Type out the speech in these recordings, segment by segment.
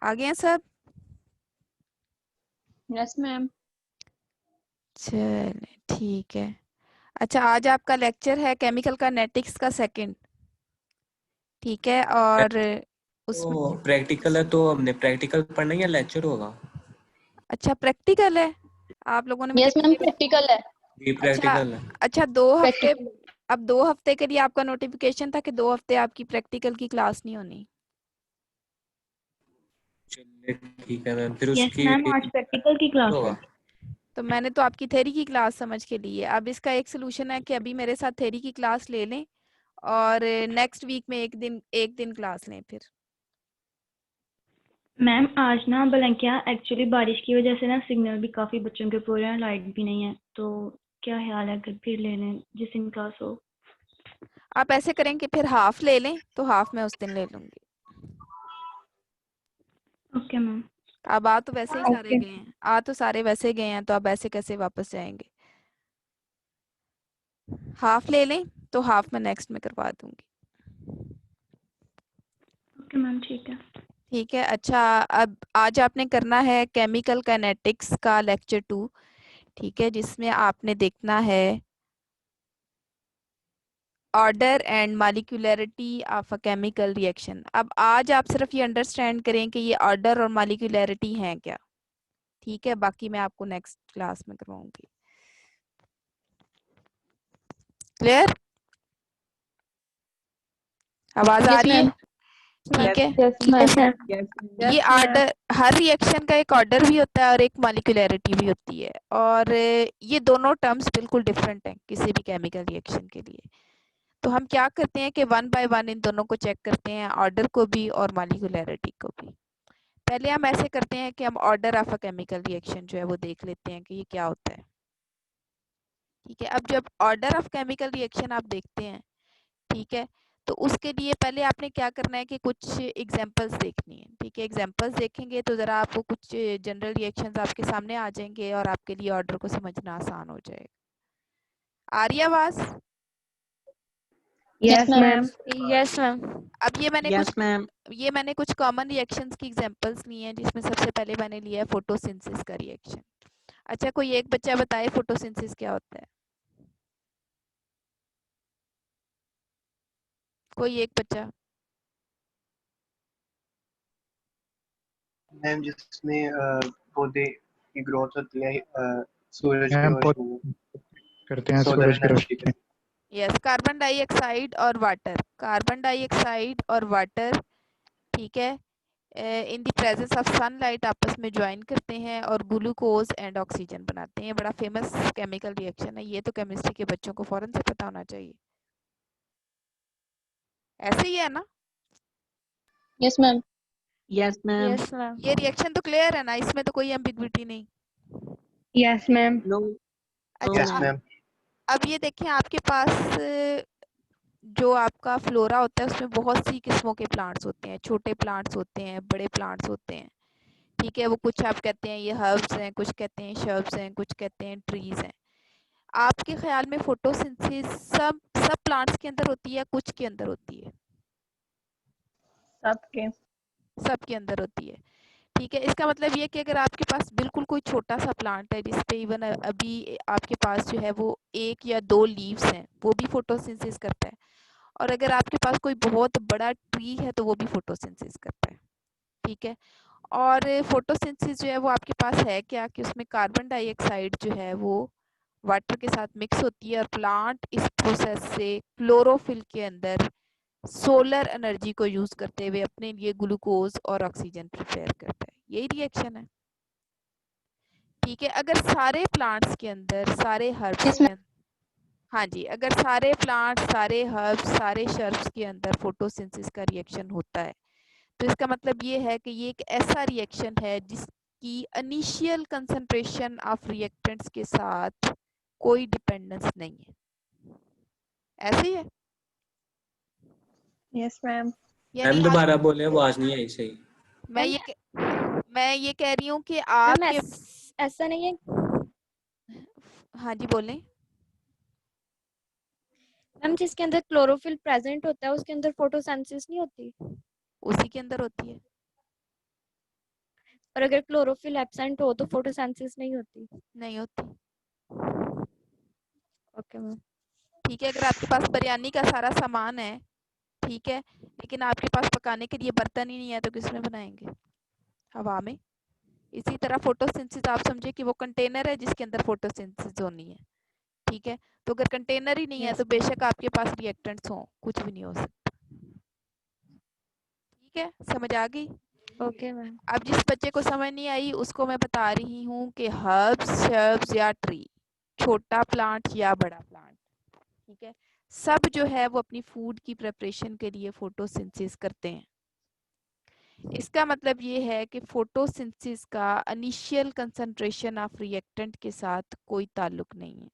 आ गए हैं सब? Yes ma'am. चले ठीक है। अच्छा, आज आपका लेक्चर है केमिकल काइनेटिक्स का सेकंड। ठीक है, और उसमें तो प्रैक्टिकल है तो हमने प्रैक्टिकल पढ़ना है या लेक्चर होगा? अच्छा प्रैक्टिकल है। आप लोगों ने मुझे यस मैम पहले प्रैक्टिकल है। ये अच्छा प्रैक्टिकल है। अच्छा 2 हफ्ते। प्रैक्टिकल। अब 2 हफ्ते के लिए आपका नोटिफिकेशन था कि 2 हफ्ते आपकी प्रैक्टिकल की क्लास नहीं होनी। चलिए ठीक है मैम, फिर यस उसकी मैम, आज प्रैक्टिकल की क्लास है। होगा। तो मैंने तो आपकी थ्योरी की क्लास समझ के ली है। अब इसका एक सोल्यूशन है कि अभी मेरे साथ थ्योरी की क्लास ले लें और नेक्स्ट वीक में एक दिन क्लास लें फिर। मैम आज ना बल्कि एक्चुअली बारिश की वजह से ना सिग्नल भी काफ़ी बच्चों के पूरे हैं, लाइट भी नहीं है, तो क्या ख्याल है अगर फिर ले लें जिस दिन क्लास हो? आप ऐसे करें कि फिर हाफ ले लें, तो हाफ मैं उस दिन ले लूंगी। Okay ma'am. अब आ तो वैसे ही सारे ओके। गए हैं, आ तो सारे वैसे गए हैं, तो अब ऐसे कैसे वापस जाएंगे? हाफ ले लें तो हाफ मैं नेक्स्ट में करवा दूंगी। ओके मैम ठीक है। ठीक है। अच्छा, अब आज आपने करना है केमिकल काइनेटिक्स का लेक्चर 2। ठीक है, जिसमें आपने देखना है order and molecularity of a chemical reaction. अब आज आप सिर्फ ये अंडरस्टैंड करें कि ये ऑर्डर और मॉलिक्यूलरिटी हैं क्या। ठीक है, बाकी मैं आपको नेक्स्ट क्लास में करवाऊंगी। क्लियर? आवाज आ यस रही है? मैम। ठीक है। Yes yes ma'am. मैम। ये ऑर्डर, हर रिएक्शन का एक ऑर्डर भी होता है और एक मॉलिक्यूलरिटी भी होती है, और ये दोनों टर्म्स बिल्कुल डिफरेंट हैं किसी भी केमिकल रिएक्शन के लिए। तो हम क्या करते हैं कि वन बाय वन इन दोनों को चेक करते हैं, ऑर्डर को भी और मॉलिक्यूलरिटी को भी। पहले हम ऐसे करते हैं कि हम order of a chemical reaction जो है वो देख लेते हैं कि ये क्या होता है। ठीक है, अब जब ऑर्डर ऑफ केमिकल रिएक्शन आप देखते हैं, ठीक है, तो उसके लिए पहले आपने क्या करना है कि कुछ एग्जांपल्स देखनी है। ठीक है, एग्जांपल्स देखेंगे तो ज़रा आपको कुछ जनरल रिएक्शंस आपके सामने आ जाएंगे और आपके लिए ऑर्डर को समझना आसान हो जाएगा। आ रही है आवाज़? Yes yes ma'am. Ma'am. Yes ma'am. अब यस मैम। ये मैंने कुछ कॉमन रिएक्शंस की एग्जांपल्स ली हैं, जिसमें सबसे पहले मैंने लिया है फोटोसिंथेसिस का रिएक्शन। अच्छा, कोई एक बच्चा बताए फोटोसिंथेसिस क्या होता है? कोई एक बच्चा। मैम जिसमें पौधे की ग्रोथ होती है सूरज की मैम रोशनी में, करते हैं सोलर सूरज की एनर्जी रोशनी। यस, कार्बन डाइऑक्साइड और वाटर, कार्बन डाइऑक्साइड और वाटर, ठीक है, in the presence of sunlight आपस में ज्वाइन करते हैं और ग्लूकोज एंड ऑक्सीजन बनाते हैं। बड़ा फेमस केमिकल रिएक्शन है ये, तो केमिस्ट्री के बच्चों को फौरन से पता होना चाहिए। ऐसे ही है ना? Yes ma'am. Yes ma'am. Yes ma'am. ये रिएक्शन तो क्लियर है ना, इसमें तो कोई एम्बिग्विटी नहीं। Yes ma'am. नो। अच्छा, यस मैम। अब ये देखें आपके पास जो आपका फ्लोरा होता है उसमें बहुत सी किस्मों के प्लांट्स होते हैं, छोटे प्लांट्स होते हैं, बड़े प्लांट्स होते हैं। ठीक है, वो कुछ आप कहते हैं ये हर्ब्स हैं, कुछ कहते हैं शर्ब्स हैं, कुछ कहते हैं ट्रीज हैं। आपके ख्याल में फोटोसिंथेसिस सब सब प्लांट्स के अंदर होती है, कुछ के अंदर होती है? सबके। सब के अंदर होती है। ठीक है, इसका मतलब ये कि अगर आपके पास बिल्कुल कोई छोटा सा प्लांट है जिस पे इवन अभी आपके पास जो है वो 1 या 2 लीव्स हैं, वो भी फोटोसिंथेसिस करता है। और अगर आपके पास कोई बहुत बड़ा ट्री है तो वो भी फोटोसिंथेसिस करता है। ठीक है, और फोटोसिंथेसिस जो है वो आपके पास है क्या कि उसमें कार्बन डाइऑक्साइड जो है वो वाटर के साथ मिक्स होती है और प्लांट इस प्रोसेस से क्लोरोफिल के अंदर सोलर एनर्जी को यूज करते हुए अपने लिए ग्लूकोज और ऑक्सीजन प्रिपेयर करता है। यही रिएक्शन है। ठीक है, अगर सारे प्लांट्स के अंदर, सारे हर्ब्स यस के मैम। अंदर, हाँ जी, अगर सारे प्लांट्स, सारे हर्ब्स, सारे शर्ब्स के अंदर फोटोसिंथेसिस का रिएक्शन होता है, तो इसका मतलब ये है कि ये एक ऐसा रिएक्शन है जिसकी इनिशियल कंसंट्रेशन ऑफ रिएक्टेंट्स के साथ कोई डिपेंडेंस नहीं है। ऐसे ही है? Yes ma'am. यानी मैम दोबारा बोले, आवाज नहीं आई सही। मैं ये मैं ये कह रही हूँ कि मैम आपके, ऐसा नहीं है हाँ जी बोलें। मैम, जिसके अंदर क्लोरोफिल प्रेजेंट होता है उसके अंदर फोटोसिंथेसिस नहीं होती? उसी के अंदर होती है। और अगर क्लोरोफिल एब्सेंट हो तो फोटोसिंथेसिस नहीं होती। नहीं होती। Okay ma'am. ठीक है, अगर आपके पास बिरयानी का सारा सामान है, ठीक है, लेकिन आपके पास पकाने के लिए बर्तन ही नहीं है, तो किसमें बनाएंगे? हवा में। इसी तरह फोटोसिंथेसिस आप समझे कि वो कंटेनर है जिसके अंदर फोटोसिंथेसिस होनी है, ठीक है। तो अगर कंटेनर ही नहीं है तो बेशक आपके पास रिएक्टेंट्स हो, कुछ भी नहीं हो सकता। ठीक है, समझ आ गई? Okay ma'am. अब जिस बच्चे को समझ नहीं आई उसको मैं बता रही हूँ कि हर्ब्स, शर्ब्स या ट्री, छोटा प्लांट या बड़ा प्लांट, ठीक है, सब जो है वो अपनी फूड की प्रिपरेशन के लिए फोटोसिंथेसिस करते हैं। इसका मतलब ये है कि फोटोसिंथेसिस का इनिशियल कंसंट्रेशन ऑफ रिएक्टेंट के साथ कोई ताल्लुक नहीं है।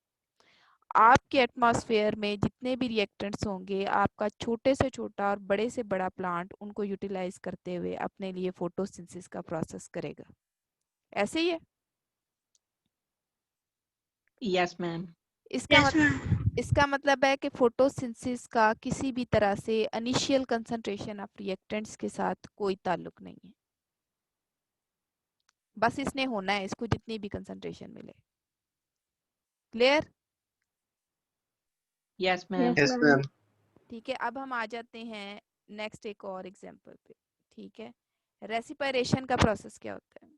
आपके एटमॉस्फेयर में जितने भी रिएक्टेंट्स होंगे, आपका छोटे से छोटा और बड़े से बड़ा प्लांट उनको यूटिलाइज करते हुए अपने लिए फोटोसिंथेसिस का प्रोसेस करेगा। ऐसे ही है। Yes, ma'am. इसका मतलब है कि फोटोसिंथेसिस का किसी भी तरह से इनिशियल कंसंट्रेशन ऑफ रिएक्टेंट्स के साथ कोई ताल्लुक नहीं है। बस इसने होना है, इसको जितनी भी कंसंट्रेशन मिले। Clear? Yes, ma'am. Yes ma'am. ठीक है, अब हम आ जाते हैं नेक्स्ट एक और एग्जांपल पे। ठीक है, रेस्पिरेशन का प्रोसेस क्या होता है?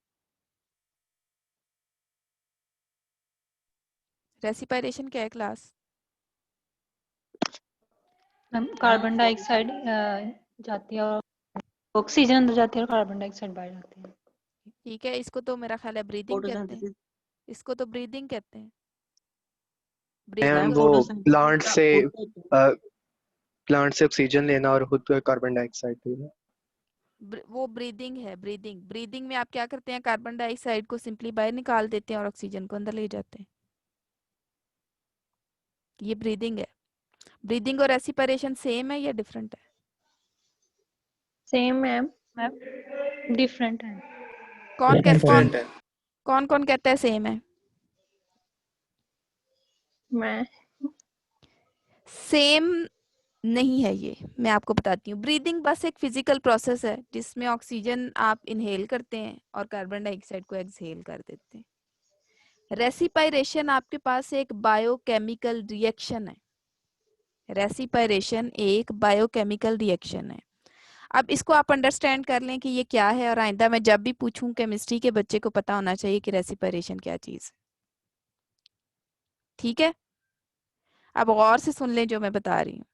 रेस्पिरेशन क्या है क्लास? मैम कार्बन डाइऑक्साइड जाती है और ऑक्सीजन अंदर जाती है और कार्बन डाइऑक्साइड बाहर जाती है। ठीक है, इसको तो मेरा ख्याल है ब्रीदिंग कहते हैं। Photosynthesis. इसको तो ब्रीदिंग कहते हैं। मैम ब्रीदिंग वो photosynthesis प्लांट का से होता है। प्लांट से ऑक्सीजन लेना और खुद कार्बन डाइऑक्साइड लेना। वो ब्रीदिंग है। ब्रीदिंग, ब्रीदिंग में आप क्या करते हैं? कार्बन डाइऑक्साइड को सिंपली बाहर निकाल देते हैं और ऑक्सीजन को अंदर ले जाते हैं। ये ब्रीदिंग है। ब्रीदिंग और रेस्पिरेशन सेम है या डिफरेंट है? सेम मैम, डिफरेंट है। कौन डिफरेंट है। कौन कौन कहता है सेम है? मैं सेम नहीं है ये, मैं आपको बताती हूँ। ब्रीदिंग बस एक फिजिकल प्रोसेस है जिसमें ऑक्सीजन आप इनहेल करते हैं और कार्बन डाइऑक्साइड को एक्सहेल कर देते हैं। रेस्पिरेशन आपके पास एक बायोकेमिकल रिएक्शन है। रेस्पिरेशन एक बायोकेमिकल रिएक्शन है। अब इसको आप अंडरस्टैंड कर लें कि ये क्या है, और आइंदा मैं जब भी पूछूं केमिस्ट्री के बच्चे को पता होना चाहिए कि रेस्पिरेशन क्या चीज। ठीक है, अब गौर से सुन लें जो मैं बता रही हूँ।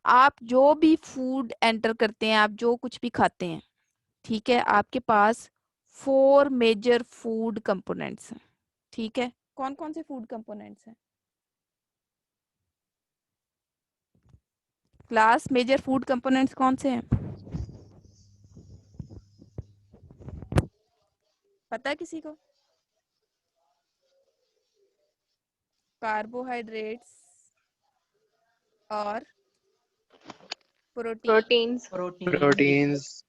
आप जो भी फूड एंटर करते हैं, आप जो कुछ भी खाते हैं, ठीक है, आपके पास 4 मेजर फूड कंपोनेंट्स हैं। ठीक है, कौन कौन से फूड कंपोनेंट्स हैं क्लास? मेजर फूड कंपोनेंट्स कौन से हैं? पता है किसी को? कार्बोहाइड्रेट्स और प्रोटीन प्रोटीन्स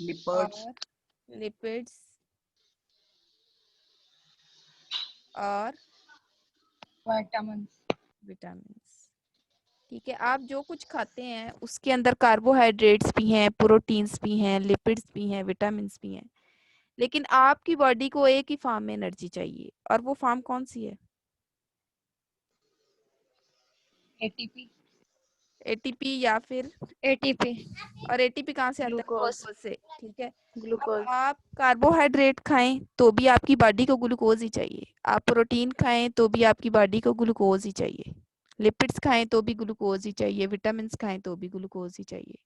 lipids, और लिपिड्स और विटामिन्स। ठीक है, आप जो कुछ खाते हैं उसके अंदर कार्बोहाइड्रेट्स भी हैं, प्रोटीन्स भी हैं, लिपिड्स भी हैं, विटामिन्स भी हैं। लेकिन आपकी बॉडी को एक ही फॉर्म में एनर्जी चाहिए, और वो फॉर्म कौन सी है? एटीपी या फिर एटीपी। और एटीपी कहाँ से आता है? ग्लूकोज। ग्लूकोज से। ठीक है, ग्लूकोज। अब आप कार्बोहाइड्रेट खाएं तो भी आपकी बॉडी को ग्लूकोज ही चाहिए। आप प्रोटीन खाएं तो भी आपकी बॉडी को ग्लूकोज ही चाहिए। लिपिड्स खाएं तो भी ग्लूकोज ही चाहिए। विटामिन्स खाएं तो भी ग्लूकोज ही चाहिए।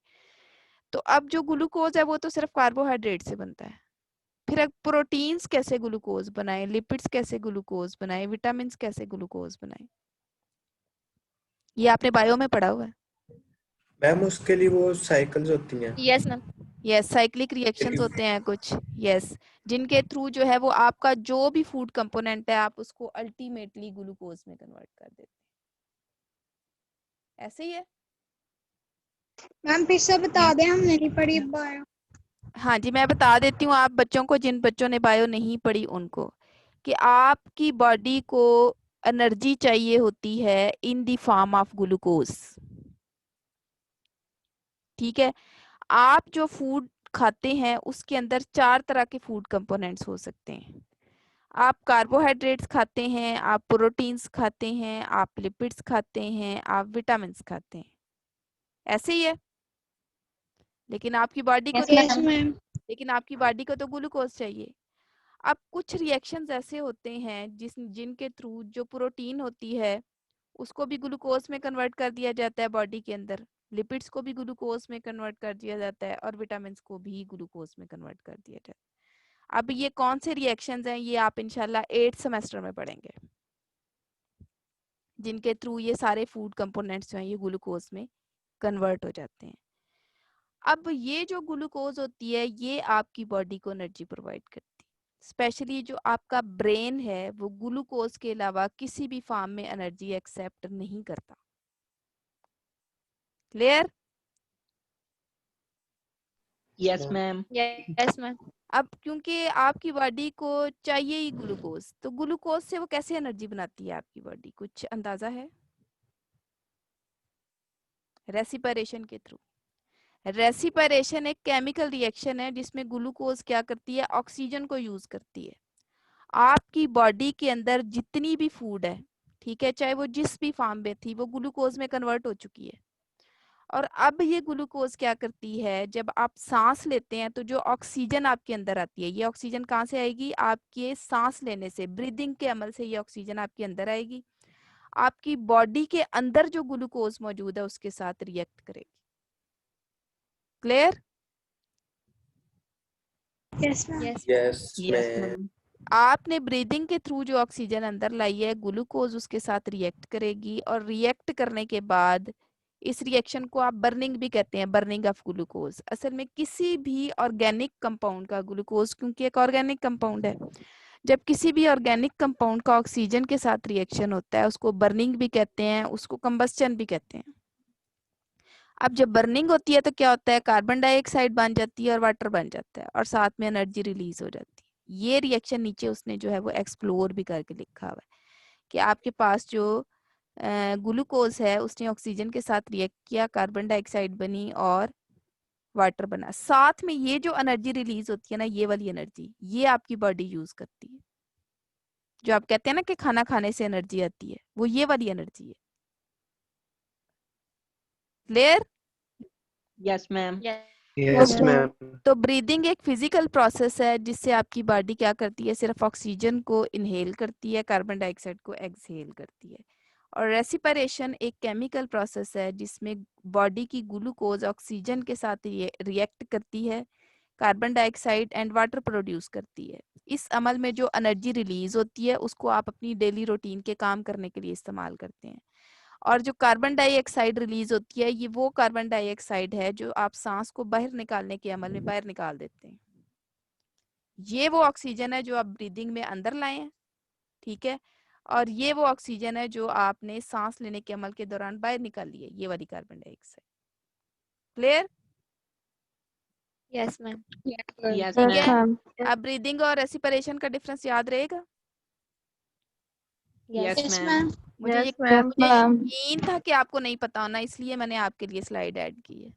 तो अब जो ग्लूकोज है वो तो सिर्फ कार्बोहाइड्रेट से बनता है। फिर अब प्रोटीन्स कैसे ग्लूकोज बनाएं, लिपिड्स कैसे ग्लूकोज बनाएं, विटामिन्स कैसे ग्लूकोज बनाएं? ये आपने बायो में पढ़ा हुआ है। मैम उसके लिए वो साइकिल्स होती हैं। Yes ma'am. Yes, cyclic reactions होते हैं कुछ, यस, जिनके थ्रू जो है वो आपका जो भी फूड कंपोनेंट है आप उसको अल्टीमेटली ग्लूकोज में कन्वर्ट कर देते हैं। ऐसे ही है। मैम फिर से बता दें, हमने नहीं पढ़ी बायो। हाँ जी, मैं बता देती हूँ आप बच्चों को, जिन बच्चों ने बायो नहीं पढ़ी उनको, कि आपकी बॉडी को एनर्जी चाहिए होती है in the form of glucose. ठीक है, आप जो फूड खाते हैं उसके अंदर 4 तरह के फूड कंपोनेंट्स हो सकते हैं। आप कार्बोहाइड्रेट्स खाते हैं, आप प्रोटीन्स खाते हैं, आप लिपिड्स खाते हैं, आप विटामिन्स खाते हैं, ऐसे ही है। लेकिन आपकी बॉडी को Yes, यस ma'am. मैम। लेकिन आपकी बॉडी को तो ग्लूकोज चाहिए। अब कुछ रिएक्शंस ऐसे होते हैं जिनके थ्रू जो प्रोटीन होती है उसको भी ग्लूकोज में कन्वर्ट कर दिया जाता है बॉडी के अंदर, लिपिड्स को भी ग्लूकोज में कन्वर्ट कर दिया जाता है और विटामिन्स को भी ग्लूकोज में कन्वर्ट कर दिया जाता है। अब ये कौन से रिएक्शंस हैं ये आप इंशाल्लाह 8th सेमेस्टर में पढ़ेंगे, जिनके थ्रू ये सारे फूड कंपोनेंट्स जो हैं ये ग्लूकोज में कन्वर्ट हो जाते हैं। अब ये जो ग्लूकोज होती है ये आपकी बॉडी को एनर्जी प्रोवाइड करती है। स्पेशली जो आपका ब्रेन है वो ग्लूकोज के अलावा किसी भी फॉर्म में एनर्जी एक्सेप्ट नहीं करता। Clear? Yes, ma'am. Yes ma'am. अब क्योंकि आपकी बॉडी को चाहिए ही ग्लूकोज, तो ग्लूकोज से वो कैसे एनर्जी बनाती है आपकी बॉडी, कुछ अंदाजा है? रेस्पिरेशन के थ्रू। रेस्पिरेशन एक केमिकल रिएक्शन है जिसमें ग्लूकोज क्या करती है, ऑक्सीजन को यूज करती है। आपकी बॉडी के अंदर जितनी भी फूड है, ठीक है, चाहे वो जिस भी फॉर्म में थी, वो ग्लूकोज में कन्वर्ट हो चुकी है। और अब ये ग्लूकोज क्या करती है, जब आप सांस लेते हैं तो जो ऑक्सीजन आपके अंदर आती है, ये ऑक्सीजन कहाँ से आएगी, आपके सांस लेने से, ब्रीदिंग के अमल से ये ऑक्सीजन आपके अंदर आएगी, आपकी बॉडी के अंदर जो ग्लूकोज मौजूद है उसके साथ रिएक्ट करेगी। Clear? Yes ma'am. Yes yes Yes, ma'am. ma'am. आपने ब्रीदिंग के थ्रू जो ऑक्सीजन अंदर लाई है, ग्लूकोज उसके साथ रिएक्ट करेगी और रिएक्ट करने के बाद इस रिएक्शन को आप बर्निंग भी कहते हैं, बर्निंग ऑफ ग्लूकोज। असल में किसी भी ऑर्गेनिक कंपाउंड का, ग्लूकोज क्योंकि एक ऑर्गेनिक कंपाउंड है, जब किसी भी ऑर्गेनिक कंपाउंड का ऑक्सीजन के साथ रिएक्शन होता है उसको बर्निंग भी कहते हैं, उसको कंबस्टन भी कहते हैं। अब जब बर्निंग होती है तो क्या होता है, कार्बन डाइऑक्साइड बन जाती है और वाटर बन जाता है और साथ में एनर्जी रिलीज हो जाती है। ये रिएक्शन नीचे उसने जो है वो एक्सप्लोर भी करके लिखा हुआ है कि आपके पास जो ग्लूकोज है उसने ऑक्सीजन के साथ रिएक्ट किया, कार्बन डाइऑक्साइड बनी और वाटर बना। साथ में ये जो एनर्जी रिलीज होती है ना, ये वाली एनर्जी ये आपकी बॉडी यूज करती है। जो आप कहते हैं ना कि खाना खाने से एनर्जी आती है, वो ये वाली एनर्जी है। Clear? Yes, ma'am. Yes ma'am. तो ब्रीदिंग एक फिजिकल प्रोसेस है जिससे आपकी बॉडी क्या करती है, सिर्फ ऑक्सीजन को इनहेल करती है, कार्बन डाइऑक्साइड को एक्सहेल करती है। और रेस्पिरेशन एक केमिकल प्रोसेस है जिसमें बॉडी की ग्लूकोज ऑक्सीजन के साथ रिएक्ट करती है, carbon dioxide and water produce करती है। इस अमल में जो एनर्जी रिलीज होती है उसको आप अपनी डेली रूटीन के काम करने के लिए इस्तेमाल करते हैं। और जो कार्बन डाइऑक्साइड रिलीज होती है ये वो कार्बन डाइऑक्साइड है जो आप सांस को बाहर निकालने के अमल में बाहर निकाल देते हैं। ये वो ऑक्सीजन है जो आप ब्रीदिंग में अंदर लाए हैं, ठीक है, और ये वो ऑक्सीजन है जो आपने सांस लेने के अमल के दौरान बाहर निकाल ली है, ये वाली carbon dioxide. Clear? Yes ma'am. Yes, ठीक है, ma'am. अब ब्रीदिंग और रेस्पिरेशन का डिफरेंस याद रहेगा? Yes, yes ma'am. मैम। मुझे यकीन था कि आपको नहीं पता होना, इसलिए मैंने आपके लिए स्लाइड ऐड की है।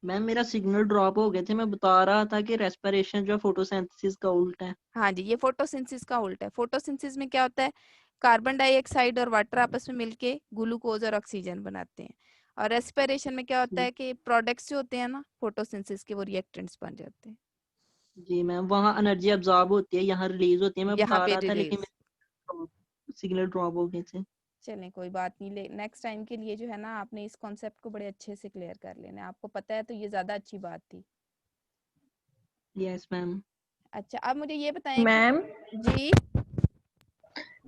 मैम मेरा सिग्नल ड्रॉप हो गए थे, मैं बता रहा था कि रेस्पिरेशन जो फोटोसिंथेसिस का उल्टा है। हाँ जी, ये फोटोसिंथेसिस का उल्टा है। फोटोसिंथेसिस में क्या होता है, कार्बन डाइऑक्साइड और वाटर आपस में मिलके ग्लूकोज और ऑक्सीजन बनाते हैं। और रेस्पिरेशन में क्या होता है कि प्रोडक्ट्स जो होते हैं ना फोटोसिंथेसिस के, वो रिएक्टेंट्स बन जाते हैं। जी मैम, वहाँ एनर्जी अब्सॉर्ब होती है, यहाँ रिलीज होती है। मैं यहाँ बता पे रहा था लेकिन रिलीज। सिग्नल ड्रॉप हो गए थे। चलें कोई बात नहीं, नेक्स्ट टाइम के लिए जो है ना आपने इस कॉन्सेप्ट को बड़े अच्छे से क्लियर कर लेना है। आपको पता है तो ये ज्यादा अच्छी बात थी। Yes ma'am. अच्छा, अब मुझे ये बताएं मैम जी।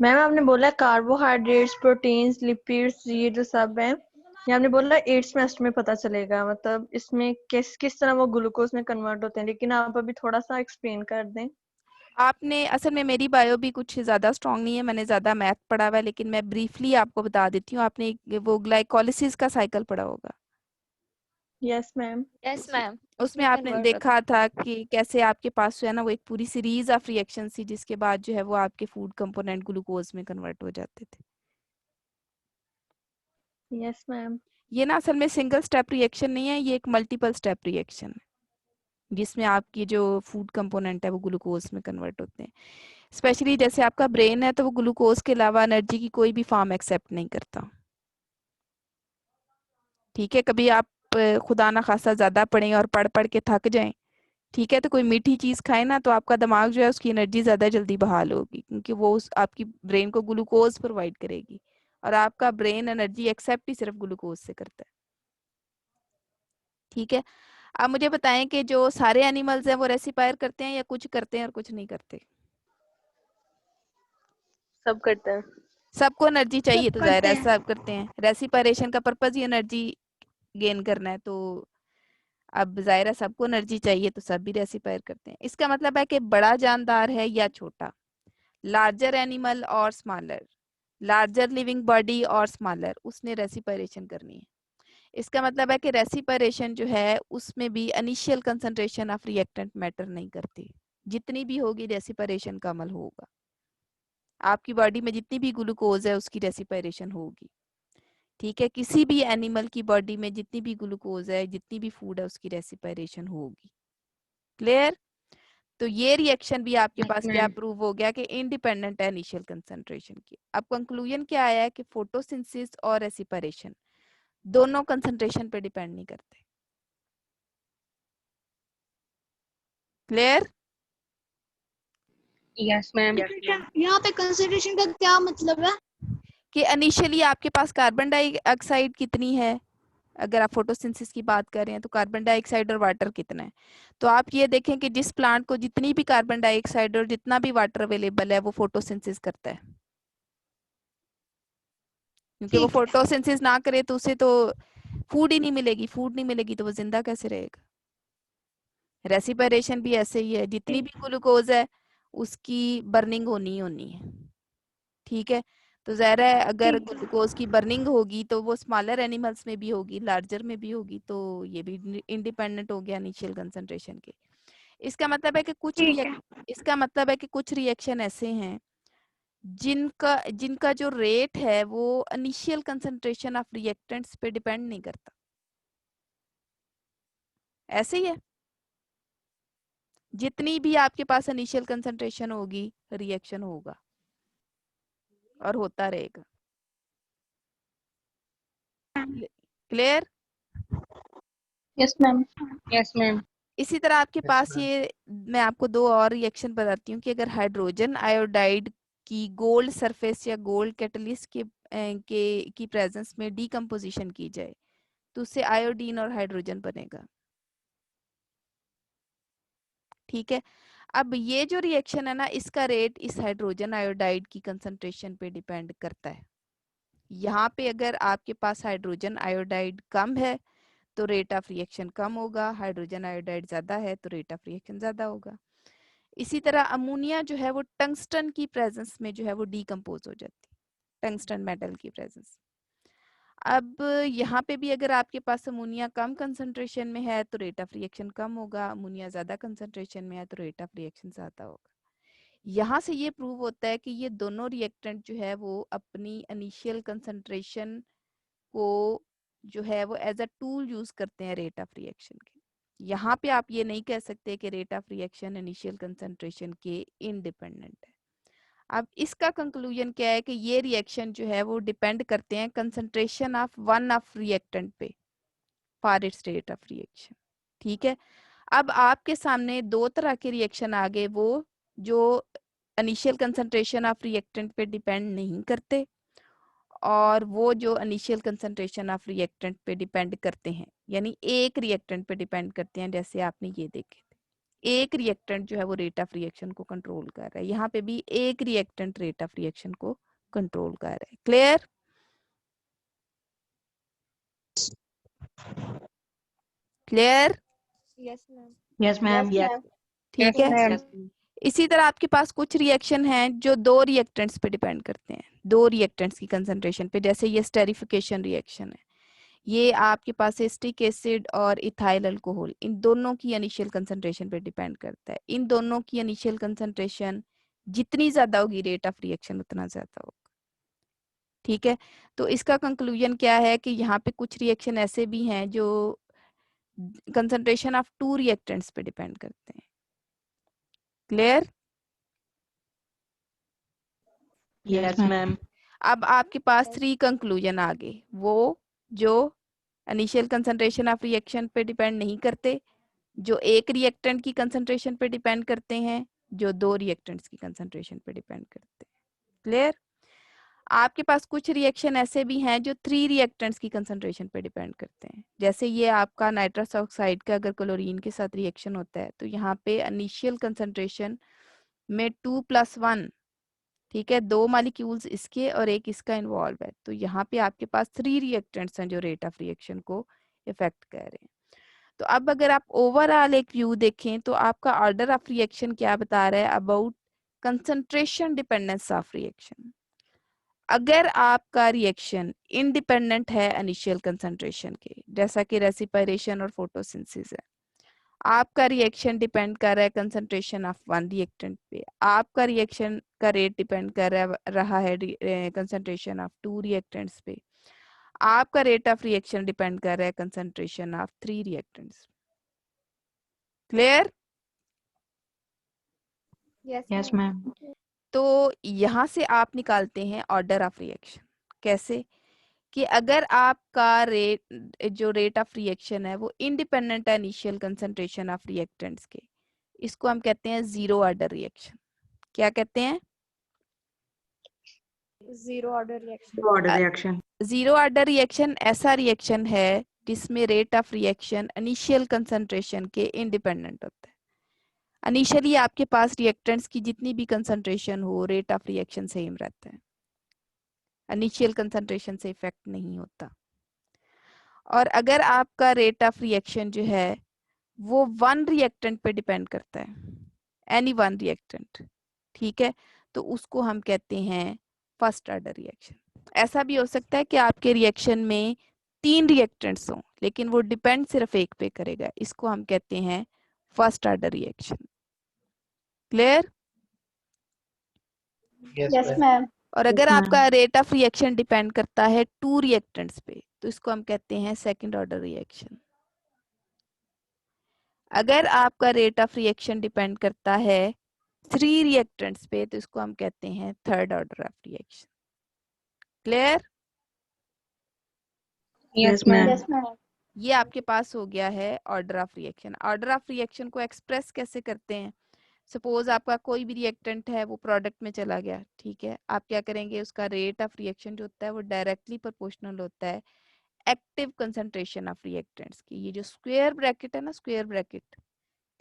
मैम आपने बोला कार्बोहाइड्रेट्स, प्रोटीन्स, लिपिड्स, ये जो सब है, ये आपने बोला 8th सेमेस्टर में पता चलेगा, मतलब इसमें किस तरह वो ग्लूकोज में कन्वर्ट होते हैं, लेकिन आप अभी थोड़ा सा एक्सप्लेन कर दें। आपने असल में, मेरी बायो भी कुछ ज्यादा स्ट्रांग नहीं है, मैंने ज्यादा मैथ पढ़ा हुआ है, लेकिन मैं ब्रीफली आपको बता देती हूँ। आपने वो ग्लाइकोलिसिस का साइकिल पढ़ा होगा। Yes ma'am. Yes ma'am. उसमें आपने देखा था कि कैसे आपके पास जो है ना वो एक पूरी सीरीज ऑफ रिएक्शन थी जिसके बाद जो है वो आपके फूड कंपोनेंट ग्लूकोज में कन्वर्ट हो जाते थे। Yes ma'am. ये ना असल में सिंगल स्टेप रिएक्शन नहीं है, ये एक मल्टीपल स्टेप रिएक्शन है जिसमें आपकी जो फूड कंपोनेंट है वो ग्लूकोज में कन्वर्ट होते हैं। स्पेशली जैसे आपका ब्रेन है तो वो ग्लूकोज के अलावा एनर्जी की कोई भी फॉर्म एक्सेप्ट नहीं करता। ठीक है, कभी आप खुदा ना खासा ज्यादा पढ़ें और पढ़ पढ़ के थक जाएं, ठीक है, तो कोई मीठी चीज खाए ना तो आपका दिमाग जो है उसकी एनर्जी ज्यादा जल्दी बहाल होगी, क्योंकि वो आपकी ब्रेन को ग्लूकोज प्रोवाइड करेगी और आपका ब्रेन एनर्जी एक्सेप्ट ही सिर्फ ग्लूकोज से करता है। ठीक है, आप मुझे बताएं कि जो सारे एनिमल्स हैं वो रेसिपायर करते हैं या कुछ करते हैं और कुछ नहीं करते? सब करते हैं। सबको एनर्जी चाहिए तो जाहिर करते है हैं। सब करते हैं। रेसिपायरेशन का पर्पज ही एनर्जी गेन करना है, तो अब जाहिर है सबको एनर्जी चाहिए तो सब भी रेसिपायर करते हैं। इसका मतलब है कि बड़ा जानदार है या छोटा, लार्जर एनिमल और स्मॉलर, लार्जर लिविंग बॉडी और स्मॉलर, उसने रेसिपायरेशन करनी है। इसका मतलब है कि रेसिपायरेशन जो है उसमें भी initial concentration of reactant matter नहीं करती। जितनी भी होगी रेसिपायरेशन का अमल होगा। आपकी बॉडी में जितनी भी ग्लूकोज है उसकी रेसिपायरेशन होगी। ठीक है, किसी भी एनिमल की बॉडी में जितनी भी ग्लूकोज है, जितनी भी फूड है, उसकी रेसिपायरेशन होगी। क्लियर? तो ये रिएक्शन भी आपके पास क्या प्रूव हो गया कि इंडिपेंडेंट है इनिशियल कंसंट्रेशन की। अब कंक्लूजन क्या आया है कि फोटोसिंथेसिस और रेसिपायरेशन दोनों कंसंट्रेशन पे डिपेंड नहीं करते। क्लियर? Yes ma'am. यहाँ पे कंसंट्रेशन का क्या मतलब है? कि इनिशियली आपके पास कार्बन डाइऑक्साइड कितनी है, अगर आप फोटोसिंथेसिस की बात कर रहे हैं तो कार्बन डाइऑक्साइड और वाटर कितना है। तो आप ये देखें कि जिस प्लांट को जितनी भी कार्बन डाइऑक्साइड और जितना भी वाटर अवेलेबल है वो फोटोसिंथेसिस करता है, क्योंकि वो ठीक है। फोटोसिंथेसिस ना करे तो उसे तो फूड ही नहीं मिलेगी, फूड नहीं मिलेगी तो वो जिंदा कैसे रहेगा। रेसिपायरेशन भी ऐसे ही है, जितनी भी ग्लूकोज है उसकी बर्निंग होनी ही होनी है। ठीक है, तो ज़ाहिर है अगर ठीक है। ग्लूकोज की बर्निंग होगी तो वो स्मॉलर एनिमल्स में भी होगी, लार्जर में भी होगी, तो ये भी इंडिपेंडेंट हो गया इनिशियल कंसंट्रेशन के। इसका मतलब है कि ठीक है। इसका मतलब है कि कुछ रिएक्शन ऐसे हैं जिनका जिनका जो रेट है वो इनिशियल कंसंट्रेशन ऑफ रिएक्टेंट्स पे डिपेंड नहीं करता। ऐसे ही है, जितनी भी आपके पास इनिशियल कंसंट्रेशन होगी रिएक्शन होगा और होता रहेगा। Clear? Yes ma'am. Yes ma'am. इसी तरह आपके यस पास मैम। ये, मैं आपको दो और रिएक्शन बताती हूँ कि अगर हाइड्रोजन आयोडाइड की गोल्ड सरफेस या गोल्ड कैटलिस्ट की प्रेजेंस में डीकम्पोजिशन की जाए तो उससे आयोडीन और हाइड्रोजन बनेगा। ठीक है, अब ये जो रिएक्शन है ना इसका रेट इस हाइड्रोजन आयोडाइड की कंसंट्रेशन पे डिपेंड करता है। यहाँ पे अगर आपके पास हाइड्रोजन आयोडाइड कम है तो रेट ऑफ रिएक्शन कम होगा, हाइड्रोजन आयोडाइड ज्यादा है तो रेट ऑफ रिएक्शन ज्यादा होगा। इसी तरह अमोनिया जो है वो टंगस्टन की प्रेजेंस में जो है वो डीकम्पोज हो जाती है, टंगस्टन मेटल की प्रेजेंस। अब यहाँ पे भी अगर आपके पास अमोनिया कम कंसंट्रेशन में है तो रेट ऑफ रिएक्शन कम होगा, अमोनिया ज्यादा कंसंट्रेशन में है तो रेट ऑफ रिएक्शन ज्यादा होगा। यहाँ से ये प्रूव होता है कि ये दोनों रिएक्टेंट जो है वो अपनी इनिशियल कंसंट्रेशन को जो है वो एज अ टूल यूज करते हैं रेट ऑफ रिएक्शन के। यहाँ पे आप ये नहीं कह सकते कि rate of reaction initial concentration के इंडिपेंडेंट है। अब इसका कंक्लूजन क्या है कि ये रिएक्शन जो है वो डिपेंड करते हैं concentration of one of reactant पे for its rate of reaction. ठीक है, अब आपके सामने दो तरह के रिएक्शन आ गए, वो जो इनिशियल कंसंट्रेशन ऑफ रिएक्टेंट पे डिपेंड नहीं करते और वो जो इनिशियल कंसंट्रेशन ऑफ रिएक्टेंट पे डिपेंड करते हैं, यानी एक रिएक्टेंट पे डिपेंड करते हैं। जैसे आपने ये देखे थे, एक रिएक्टेंट जो है वो रेट ऑफ रिएक्शन को कंट्रोल कर रहा है, यहाँ पे भी एक रिएक्टेंट रेट ऑफ रिएक्शन को कंट्रोल कर रहा है। Clear? Clear? Yes ma'am. Yes ma'am. ठीक यस है, मैम। इसी तरह आपके पास कुछ रिएक्शन हैं जो दो रिएक्टेंट्स पे डिपेंड करते हैं, दो रिएक्टेंट्स की कंसंट्रेशन पे। जैसे ये स्टेरिफिकेशन रिएक्शन है, ये आपके पास एसिटिक एसिड और इथाइल अल्कोहल, इन दोनों की इनिशियल कंसंट्रेशन पे डिपेंड करता है। इन दोनों की इनिशियल कंसंट्रेशन जितनी ज्यादा होगी रेट ऑफ रिएक्शन उतना ज्यादा होगा। ठीक है, तो इसका कंक्लूजन क्या है कि यहाँ पे कुछ रिएक्शन ऐसे भी हैं जो कंसंट्रेशन ऑफ 2 रिएक्टेंट्स पे डिपेंड करते हैं। क्लियर? Yes ma'am. अब आपके पास 3 कंक्लूजन आ गए, वो जो इनिशियल कंसंट्रेशन ऑफ रिएक्शन पे डिपेंड नहीं करते, जो एक रिएक्टेंट की कंसंट्रेशन पे डिपेंड करते हैं, जो 2 रिएक्टेंट्स की कंसंट्रेशन पे डिपेंड करते हैं। क्लियर? आपके पास कुछ रिएक्शन ऐसे भी हैं जो 3 रिएक्टेंट्स की कंसंट्रेशन पे डिपेंड करते हैं। जैसे ये आपका नाइट्रस ऑक्साइड का अगर क्लोरीन के साथ रिएक्शन होता है तो यहाँ पे इनिशियल कंसंट्रेशन में 2+1, ठीक है, 2 मॉलिक्यूल्स इसके और एक इसका इन्वॉल्व है, तो यहाँ पे आपके पास 3 रिएक्टेंट्स हैं जो रेट ऑफ रिएक्शन को इफेक्ट कर रहे हैं। तो अब अगर आप ओवरऑल एक व्यू देखें तो आपका ऑर्डर ऑफ रिएक्शन क्या बता रहा है about concentration dependence of reaction. अगर आपका रिएक्शन इंडिपेंडेंट है इनिशियल कंसंट्रेशन के, जैसा कि रेसिपिरेशन और फोटोसिंथेसिस है, आपका रिएक्शन डिपेंड कर रहा है कंसंट्रेशन ऑफ 1 रिएक्टेंट पे, आपका रिएक्शन का रेट डिपेंड कर रहा है कंसंट्रेशन ऑफ 2 रिएक्टेंट्स पे, आपका रेट ऑफ रिएक्शन डिपेंड कर रहा है concentration of 3 reactants. Clear? Yes ma'am. तो यहाँ से आप निकालते हैं ऑर्डर ऑफ रिएक्शन। कैसे? कि अगर आपका रेट ऑफ रिएक्शन है वो इंडिपेंडेंट है इनिशियल कंसंट्रेशन ऑफ रिएक्टेंट्स के, इसको हम कहते हैं जीरो ऑर्डर रिएक्शन। क्या कहते हैं? Zero order reaction. Order reaction. Zero order reaction ऐसा रिएक्शन है जिसमें rate of reaction initial concentration के इंडिपेंडेंट होता है। इनिशियली आपके पास रिएक्टेंट्स की जितनी भी कंसंट्रेशन हो, रेट ऑफ रिएक्शन सेम रहता है, इनिशियल कंसंट्रेशन से इफेक्ट नहीं होता। और अगर आपका रेट ऑफ रिएक्शन जो है वो 1 रिएक्टेंट पे डिपेंड करता है, एनी 1 रिएक्टेंट, ठीक है, तो उसको हम कहते हैं फर्स्ट ऑर्डर रिएक्शन। ऐसा भी हो सकता है कि आपके रिएक्शन में 3 रिएक्टेंट्स हों लेकिन वो डिपेंड सिर्फ एक पे करेगा, इसको हम कहते हैं first order reaction. Clear? Yes ma'am. और अगर आपका रेट ऑफ रिएक्शन डिपेंड करता है 2 रिएक्टेंट्स पे तो इसको हम कहते हैं सेकंड ऑर्डर रिएक्शन। अगर आपका रेट ऑफ रिएक्शन डिपेंड करता है 3 रिएक्टेंट्स पे तो इसको हम कहते हैं third order of reaction. Clear? Yes ma'am. Yes ma'am. ये आपके पास हो गया है order of reaction. Order of reaction को एक्सप्रेस कैसे करते हैं? सपोज आपका कोई भी रिएक्टेंट है वो प्रोडक्ट में चला गया, ठीक है, आप क्या करेंगे, उसका रेट ऑफ रिएक्शन जो होता है वो डायरेक्टली प्रोपोर्शनल होता है एक्टिव कंसंट्रेशन ऑफ रिएक्टेंट्स की। ये जो स्क्वायर ब्रैकेट है ना, स्क्वायर ब्रैकेट,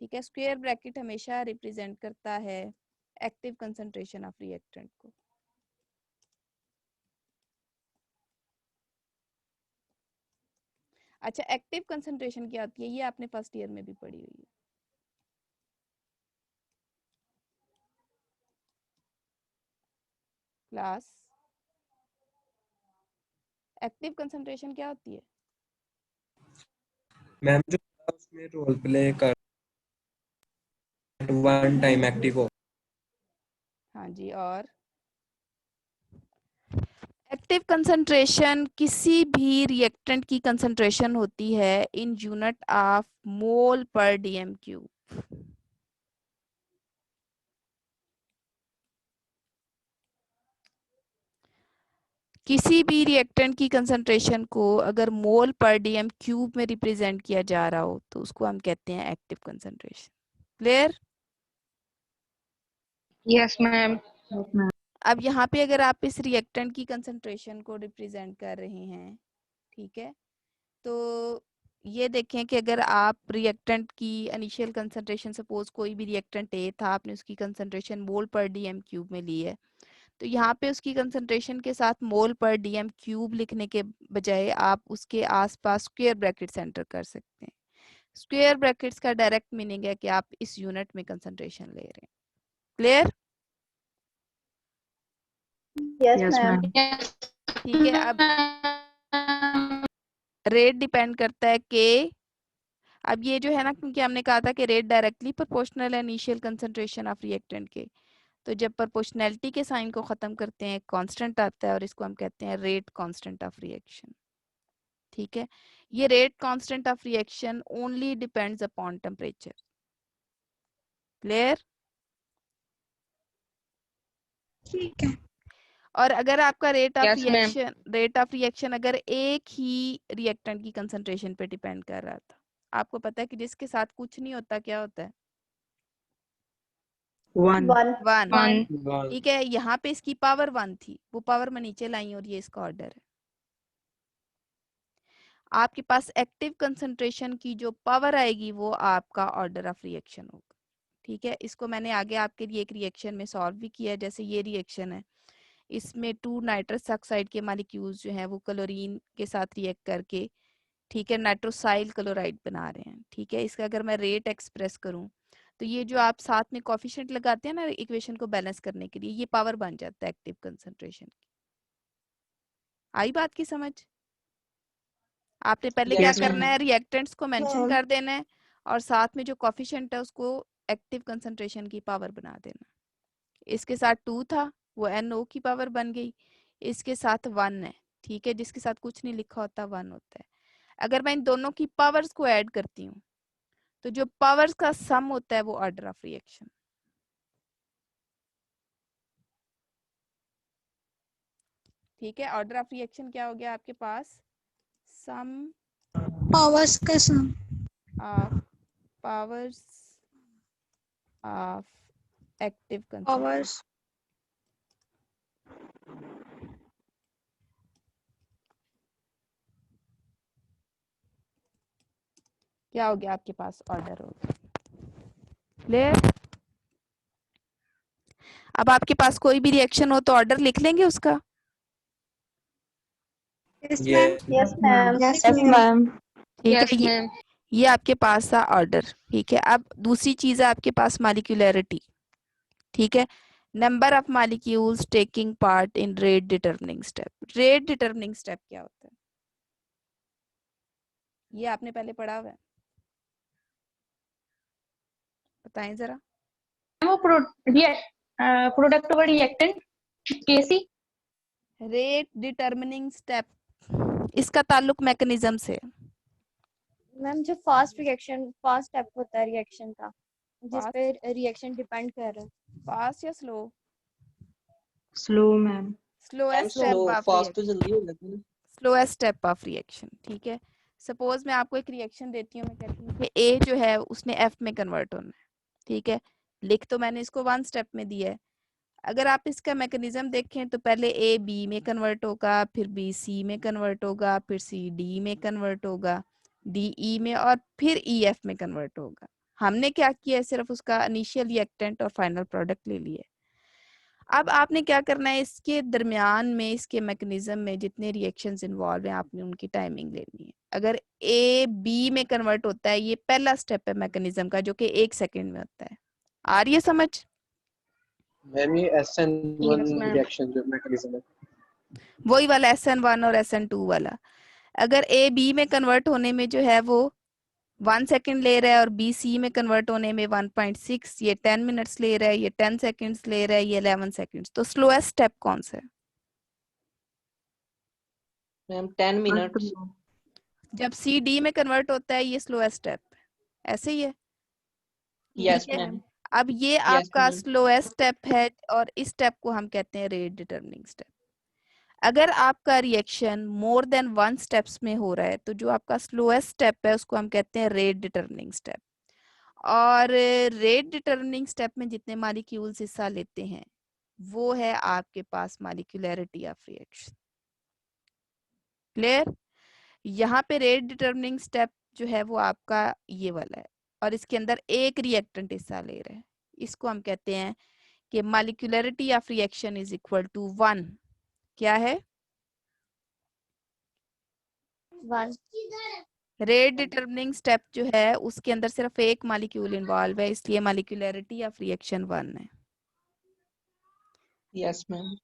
ठीक है, स्क्वायर ब्रैकेट हमेशा रिप्रेजेंट करता है एक्टिव कंसंट्रेशन ऑफ रिएक्टेंट को। अच्छा, एक्टिव कंसंट्रेशन क्या होती है ये आपने फर्स्ट ईयर में भी पढ़ी हुई है। क्लास, एक्टिव कंसंट्रेशन क्या होती है? मैम जो उसमें रोल प्ले कर 1 टाइम एक्टिव हो। हाँ जी। और एक्टिव कंसंट्रेशन किसी भी रिएक्टेंट की कंसंट्रेशन होती है इन यूनिट ऑफ मोल पर डीएम क्यूब। किसी भी रिएक्टेंट की कंसंट्रेशन को अगर मोल पर डीएम क्यूब में रिप्रेजेंट किया जा रहा हो तो उसको हम कहते हैं active concentration. Clear? Yes ma'am. अब यहाँ पे अगर आप इस रिएक्टेंट की कंसंट्रेशन को रिप्रेजेंट कर रहे हैं, ठीक है, तो ये देखें कि अगर आप रिएक्टेंट की इनिशियल कंसंट्रेशन, सपोज कोई भी रिएक्टेंट ए था, आपने उसकी कंसंट्रेशन मोल पर डीएम क्यूब में ली है, तो यहाँ पे उसकी कंसंट्रेशन के साथ मोल पर डीएम क्यूब लिखने के बजाय आप उसके आसपास स्क्वायर ब्रैकेट एंटर कर सकते हैं। स्क्वायर ब्रैकेट्स का डायरेक्ट मीनिंग है कि आप इस यूनिट में कंसंट्रेशन ले रहे हैं। क्लियर? Yes ma'am. ठीक है। अब रेट डिपेंड करता है कि अब ये जो है ना, क्योंकि हमने कहा था कि रेट डायरेक्टली प्रोपोर्शनल है इनिशियल कंसंट्रेशन ऑफ रिएक्टेंट के, तो जब प्रोपोर्शनैलिटी के साइन को ख़त्म करते हैं कांस्टेंट आता है और इसको हम कहते हैं रेट कांस्टेंट ऑफ रिएक्शन। ठीक है, ये rate constant of reaction only depends upon temperature. Clear? ठीक है। और अगर आपका rate of Yes, ma'am. Reaction अगर एक ही रिएक्टेंट की कंसंट्रेशन पे डिपेंड कर रहा था, आपको पता है कि जिसके साथ कुछ नहीं होता क्या होता है? 1 वन। One. ठीक है, यहाँ पे इसकी पावर 1 थी, वो पावर मैं नीचे लाई और ये इसका ऑर्डर है। आपके पास एक्टिव कंसंट्रेशन की जो पावर आएगी वो आपका ऑर्डर ऑफ रिएक्शन होगा। ठीक है, इसको मैंने आगे आपके लिए एक रिएक्शन में सॉल्व भी किया है। जैसे ये रिएक्शन है, इसमें 2 नाइट्रस ऑक्साइड के मॉलिक्यूल्स जो हैं वो क्लोरीन के साथ रिएक्ट करके, ठीक है, नाइट्रोसाइल क्लोराइड बना रहे हैं। ठीक है, इसका अगर मैं रेट एक्सप्रेस करूं तो ये जो आप साथ में कोफिशिएंट लगाते हैं ना इक्वेशन को बैलेंस करने के लिए, ये पावर बन जाता है एक्टिव कंसंट्रेशन की। आई बात की समझ? आपने पहले क्या Yes, ma'am. करना है, रिएक्टेंट्स को मेंशन कर देना है और साथ में जो कोफिशिएंट है उसको एक्टिव कंसंट्रेशन की पावर बना देना। इसके साथ 2 था, वो NO की पावर बन गई। इसके साथ 1 है, ठीक है, जिसके साथ कुछ नहीं लिखा होता 1 होता है। अगर मैं इन दोनों की पावर्स को ऐड करती हूँ तो जो पावर्स का सम होता है वो ऑर्डर ऑफ रिएक्शन। ठीक है, ऑर्डर ऑफ रिएक्शन क्या हो गया आपके पास? सम पावर्स का sum. Of powers of active concentration. Powers. क्या हो गया आपके पास? ऑर्डर हो गया। क्लियर? अब आपके पास कोई भी रिएक्शन हो तो ऑर्डर लिख लेंगे उसका। Yes ma'am. Yes, ma'am. Yes Yes, ma'am. ma'am. ठीक Yes, है, ma'am. ये आपके पास था ऑर्डर। ठीक है, अब दूसरी चीज है आपके पास मॉलिक्यूलरिटी। ठीक है, number of molecules taking part in rate determining step. Rate determining step क्या होता है? ये आपने पहले पढ़ा हुआ है, बताएं जरा। वो प्रोडक्ट और रिएक्टेंट केसी। रेट डिटरमिनिंग स्टेप, इसका ताल्लुक मैकेनिज्म से है। मैम जो फास्ट स्टेप होता है रिएक्शन का, जिस Fast- पे रिएक्शन डिपेंड कर रहा है। फास्ट या slow? Slow ma'am. Slowest step slow, of fast तो रिएक्शन। जल्दी हो जाता है ना। Slowest step of reaction. ठीक है, सपोज मैं आपको एक रिएक्शन देती हूँ, मैं कहती हूँ कि ए जो है उसने एफ में कन्वर्ट होना है। ठीक है, लिख तो मैंने इसको 1 स्टेप में दिया है। अगर आप इसका मैकेनिज्म देखें तो पहले ए बी में कन्वर्ट होगा, फिर बी सी में कन्वर्ट होगा, फिर सी डी में कन्वर्ट होगा, डी ई में, और फिर ई एफ में कन्वर्ट होगा। हमने क्या किया है, सिर्फ उसका इनिशियल रिएक्टेंट और फाइनल प्रोडक्ट ले लिया। अब आपने क्या करना है, इसके दरमियान में, इसके मैकेनिज्म में जितने रिएक्शंस इन्वॉल्व हैं आपने उनकी टाइमिंग लेनी है। अगर ए बी में कन्वर्ट होता है, ये पहला स्टेप है मैकेनिज्म का, जो कि 1 सेकेंड में होता है। आ रही है समझ? मैम ये SN1 Yes, ma'am. रिएक्शन जो मैकेनिज्म है, वही वाला SN1 और SN2 वाला। अगर ए बी में कन्वर्ट होने में जो है वो 1 सेकेंड ले रहा है और बी सी में कन्वर्ट होने में 1.6, ये 10 मिनट्स ले रहा है, ये 10 सेकेंड्स ले रहा है, ये 11 सेकेंड्स। तो स्लोएस्ट स्टेप कौन सा है? Ma'am 10 minutes. जब सी डी में कन्वर्ट होता है ये स्लोएस्ट स्टेप, ऐसे ही है। यस ठीक है? मैम। अब ये Yes, आपका ma'am. स्लोएस्ट स्टेप है और इस स्टेप को हम कहते हैं रेट डिटरमिनिंग स्टेप। अगर आपका रिएक्शन मोर देन 1 स्टेप्स में हो रहा है तो जो आपका स्लोएस्ट स्टेप है उसको हम कहते हैं रेट डिटरमिनिंग स्टेप। और रेट डिटरमिनिंग स्टेप में जितने मॉलिक्यूल्स हिस्सा लेते हैं वो है आपके पास मॉलिक्यूलरिटी ऑफ रिएक्शन। क्लियर? यहाँ पे रेट डिटरमिनिंग स्टेप जो है वो आपका ये वाला है और इसके अंदर एक रिएक्टेंट हिस्सा ले रहा है। इसको हम कहते हैं कि molecularity of reaction is equal to 1। क्या है? 1। रेट डिटरमिनिंग स्टेप जो है उसके अंदर सिर्फ एक मॉलिक्यूल इन्वॉल्व है, इसलिए मॉलिक्यूलरिटी ऑफ रिएक्शन 1 है। Yes ma'am.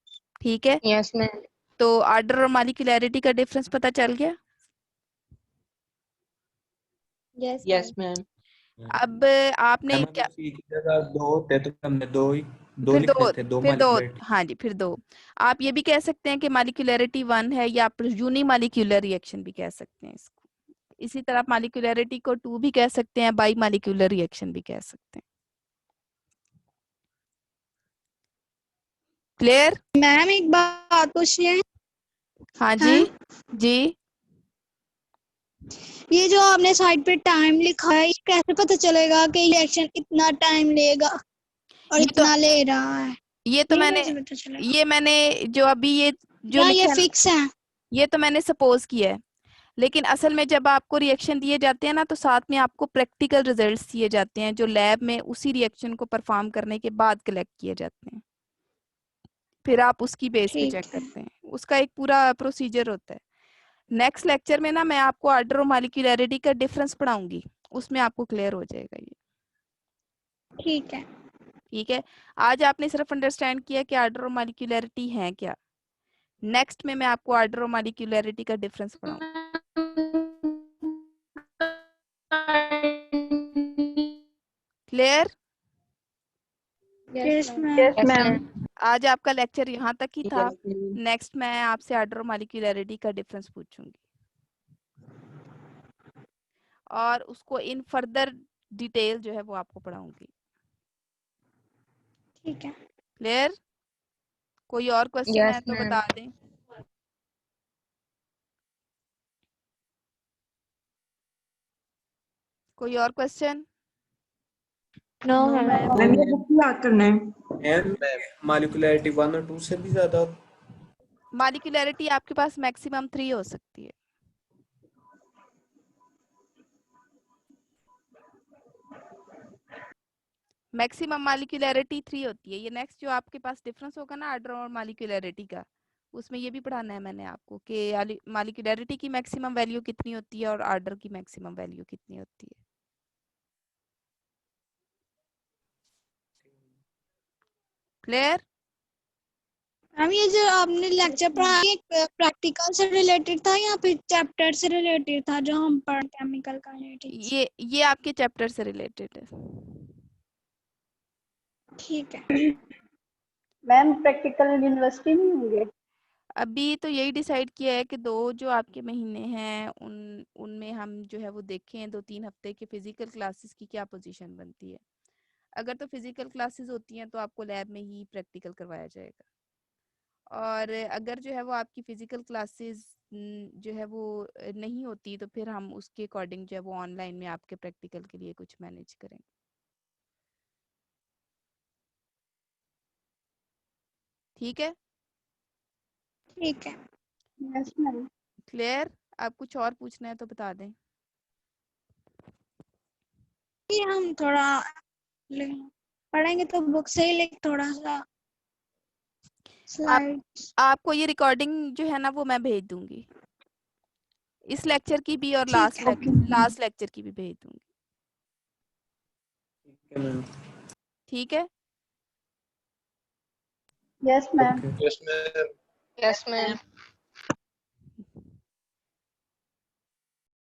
ठीक है, Yes, ma'am. तो ऑर्डर और मॉलिक्यूलरिटी का डिफरेंस पता चल गया। Yes yes ma'am. अब आपने मैम क्या अगर C की जगह 2 होते तो हमने 2 ही दो फिर लिख दो, देते, दो फिर दो, मॉलिक्यूलर। हाँ जी फिर दो। आप ये भी कह सकते हैं कि मालिक्यूलैरिटी 1 है, या आप यूनिमालिक्यूलर रिएक्शन भी कह सकते हैं इसको। इसी तरह आप मालिक्यूलैरिटी को 2 भी कह सकते हैं, बाई मालिक्यूलर रिएक्शन भी कह सकते हैं। क्लियर? मैम एक बात पूछनी है। हाँ जी हाँ? जी। ये जो आपने साइड पे टाइम लिखा है, ये कैसे पता चलेगा कि रिएक्शन इतना टाइम लेगा और ये तो इतना ले रहा है? ये तो ये मैंने कैसे पता चलेगा? ये मैंने जो अभी ये जो या लिखा ये है ना, फिक्स है? ये तो मैंने सपोज किया है, लेकिन असल में जब आपको रिएक्शन दिए जाते हैं ना, तो साथ में आपको प्रैक्टिकल रिजल्ट्स दिए जाते हैं, जो लैब में उसी रिएक्शन को परफॉर्म करने के बाद कलेक्ट किए जाते हैं। फिर आप उसकी बेस पे ठीक चेक है। करते हैं, उसका एक पूरा प्रोसीजर होता है। नेक्स्ट लेक्चर में ना मैं आपको ऑर्डर और मॉलिक्यूलैरिटी का डिफरेंस पढ़ाऊंगी, उसमें आपको क्लियर हो जाएगा ये। ठीक है। ठीक है, आज आपने सिर्फ अंडरस्टैंड किया कि ऑर्डर और मॉलिक्यूलैरिटी है क्या। नेक्स्ट में मैं आपको ऑर्डर और मॉलिक्यूलैरिटी का डिफरेंस पढ़ाऊंगी। Clear? Yes ma'am. Yes ma'am. आज आपका लेक्चर यहाँ तक ही ठीक था। है। नेक्स्ट मैं आपसे ऑर्डर और मॉलिक्यूलैरिटी का डिफरेंस पूछूंगी, और उसको इन फर्दर डिटेल जो है वो आपको पढ़ाऊंगी। ठीक है। क्लियर? कोई और क्वेश्चन है यस तो मैम। बता दें। कोई और question? No no ma'am. Ma'am. Ma'am ये बुक याद करना है। एम मॉलिक्यूलैरिटी 1 और 2 से भी ज्यादा। मॉलिक्यूलैरिटी आपके पास मैक्सिमम 3 हो सकती है। मैक्सिमम मॉलिक्यूलैरिटी 3 होती है। ये नेक्स्ट जो आपके पास डिफरेंस होगा ना ऑर्डर और मॉलिक्यूलैरिटी का, उसमें ये भी पढ़ाना है मैंने आपको कि मॉलिक्यूलैरिटी की मैक्सिमम वैल्यू कितनी होती है और ऑर्डर की मैक्सिमम वैल्यू कितनी होती है। क्लियर? मैम ये जो आपने लेक्चर पढ़ा, ये प्रैक्टिकल से रिलेटेड था या फिर चैप्टर से रिलेटेड था जो हम पढ़ केमिकल काइनेटिक्स? ये आपके चैप्टर से रिलेटेड है। ठीक है। मैम प्रैक्टिकल यूनिवर्सिटी में होंगे? अभी तो यही डिसाइड किया है कि 2 जो आपके महीने हैं उनमें हम जो है वो देखें 2-3 हफ्ते के फिजिकल क्लासेस की क्या पोजीशन बनती है। अगर तो फिजिकल क्लासेस होती हैं तो आपको लैब में ही प्रैक्टिकल करवाया जाएगा, और अगर जो है वो आपकी फिजिकल क्लासेस जो है वो नहीं होती, तो फिर हम उसके अकॉर्डिंग जो है वो ऑनलाइन में आपके प्रैक्टिकल के लिए कुछ मैनेज करेंगे। ठीक है? ठीक है। Yes ma'am. क्लियर? आप कुछ और पूछना है तो बता दें। ये हम थोड़ा पढ़ेंगे तो बुक से ही लिख थोड़ा सा स्लाइड। आपको ये रिकॉर्डिंग जो है ना वो मैं भेज दूंगी, इस लेक्चर की भी और ठीक है। लास्ट लेक्चर की भी भेज दूंगी। ठीक है मैम। ठीक है? Yes ma'am. Okay. Yes ma'am.